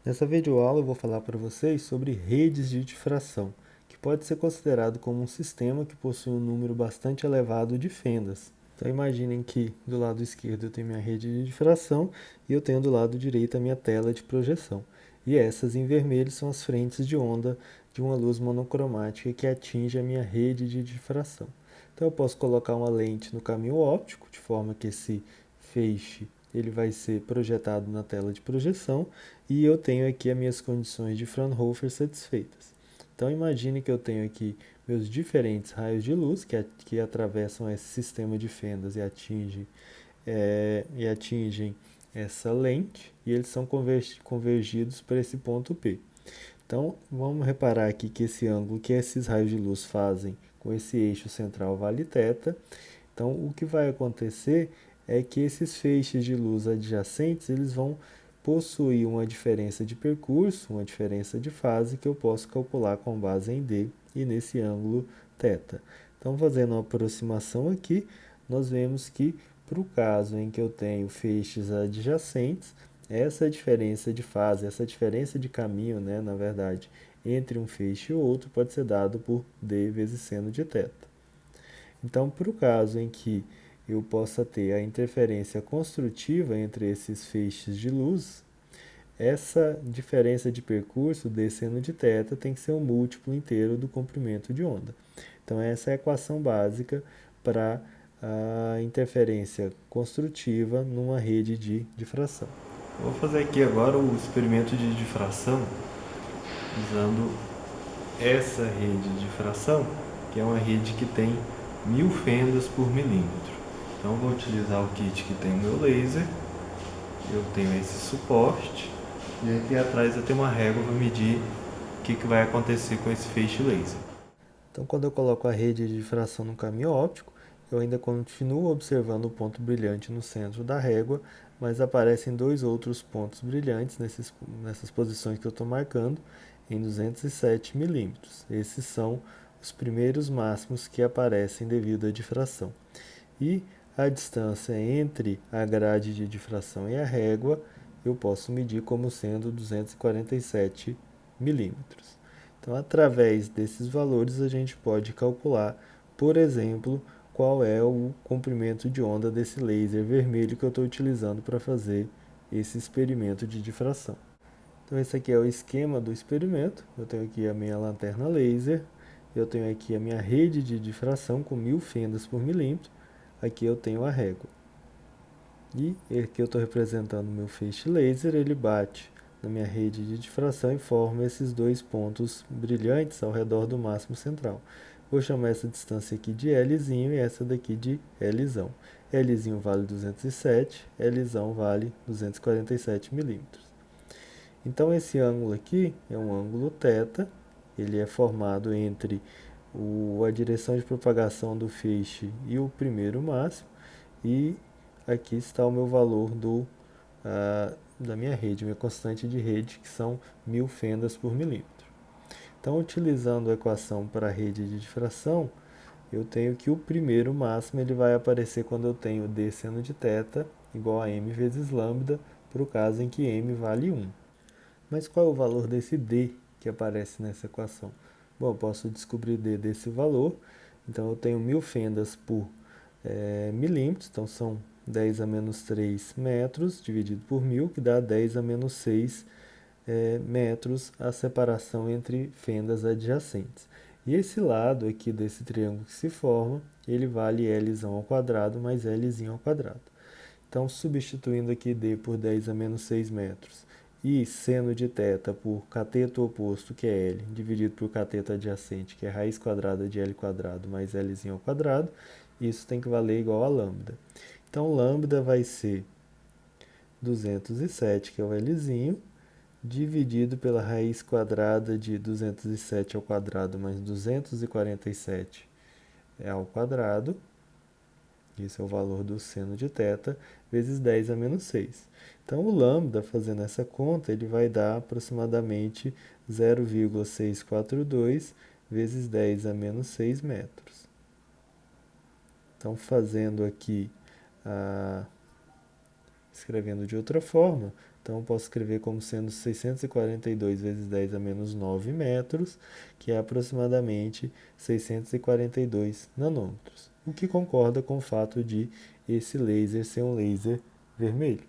Nessa videoaula eu vou falar para vocês sobre redes de difração, que pode ser considerado como um sistema que possui um número bastante elevado de fendas. Então imaginem que do lado esquerdo eu tenho minha rede de difração e eu tenho do lado direito a minha tela de projeção. E essas em vermelho são as frentes de onda de uma luz monocromática que atinge a minha rede de difração. Então eu posso colocar uma lente no caminho óptico, de forma que esse feixe ele vai ser projetado na tela de projeção e eu tenho aqui as minhas condições de Fraunhofer satisfeitas. Então imagine que eu tenho aqui meus diferentes raios de luz que atravessam esse sistema de fendas e atingem essa lente e eles são convergidos para esse ponto P. Então vamos reparar aqui que esse ângulo que esses raios de luz fazem com esse eixo central vale θ. Então o que vai acontecer é que esses feixes de luz adjacentes eles vão possuir uma diferença de percurso, uma diferença de fase que eu posso calcular com base em D e nesse ângulo θ. Então, fazendo uma aproximação aqui, nós vemos que para o caso em que eu tenho feixes adjacentes, essa diferença de fase, essa diferença de caminho, na verdade, entre um feixe e outro pode ser dado por D vezes seno de θ. Então, para o caso em que eu possa ter a interferência construtiva entre esses feixes de luz, essa diferença de percurso d seno de θ tem que ser um múltiplo inteiro do comprimento de onda. Então, essa é a equação básica para a interferência construtiva numa rede de difração. Vou fazer aqui agora o experimento de difração usando essa rede de difração, que é uma rede que tem 1000 fendas por milímetro. Então vou utilizar o kit que tem o meu laser, eu tenho esse suporte e aqui atrás eu tenho uma régua para medir o que vai acontecer com esse feixe laser. Então quando eu coloco a rede de difração no caminho óptico, eu ainda continuo observando o ponto brilhante no centro da régua, mas aparecem dois outros pontos brilhantes nessas posições que eu estou marcando em 207 milímetros. Esses são os primeiros máximos que aparecem devido à difração. E a distância entre a grade de difração e a régua eu posso medir como sendo 247 milímetros. Então, através desses valores, a gente pode calcular, por exemplo, qual é o comprimento de onda desse laser vermelho que eu estou utilizando para fazer esse experimento de difração. Então, esse aqui é o esquema do experimento. Eu tenho aqui a minha lanterna laser, eu tenho aqui a minha rede de difração com 1000 fendas por milímetro. Aqui eu tenho a régua. E aqui eu estou representando o meu feixe laser, ele bate na minha rede de difração e forma esses dois pontos brilhantes ao redor do máximo central. Vou chamar essa distância aqui de Lzinho e essa daqui de Lzão. Lzinho vale 207, Lzão vale 247 milímetros. Então esse ângulo aqui é um ângulo θ, ele é formado entre a direção de propagação do feixe e o primeiro máximo, e aqui está o meu valor da minha rede, minha constante de rede, que são 1000 fendas por milímetro. Então, utilizando a equação para a rede de difração, eu tenho que o primeiro máximo ele vai aparecer quando eu tenho d seno de θ igual a m vezes lambda, para o caso em que m vale 1. Mas qual é o valor desse d que aparece nessa equação? Bom, eu posso descobrir d desse valor. Então, eu tenho 1000 fendas por milímetros, então são 10 a menos 3 metros dividido por 1000, que dá 10 a menos 6 metros a separação entre fendas adjacentes. E esse lado aqui desse triângulo que se forma, ele vale Lzão ao quadrado mais Lzinho ao quadrado. Então, substituindo aqui d por 10 a menos 6 metros e seno de θ por cateto oposto, que é L, dividido por cateto adjacente, que é raiz quadrada de L quadrado mais Lzinho ao quadrado, isso tem que valer igual a lambda. Então, lambda vai ser 207, que é o Lzinho, dividido pela raiz quadrada de 207 ao quadrado mais 247 ao quadrado, esse é o valor do seno de θ, vezes 10 a menos 6. Então, o lambda, fazendo essa conta, ele vai dar aproximadamente 0,642 vezes 10 a menos 6 metros. Então, fazendo aqui Escrevendo de outra forma, então eu posso escrever como sendo 642 vezes 10 a menos 9 metros, que é aproximadamente 642 nanômetros, o que concorda com o fato de esse laser ser um laser vermelho.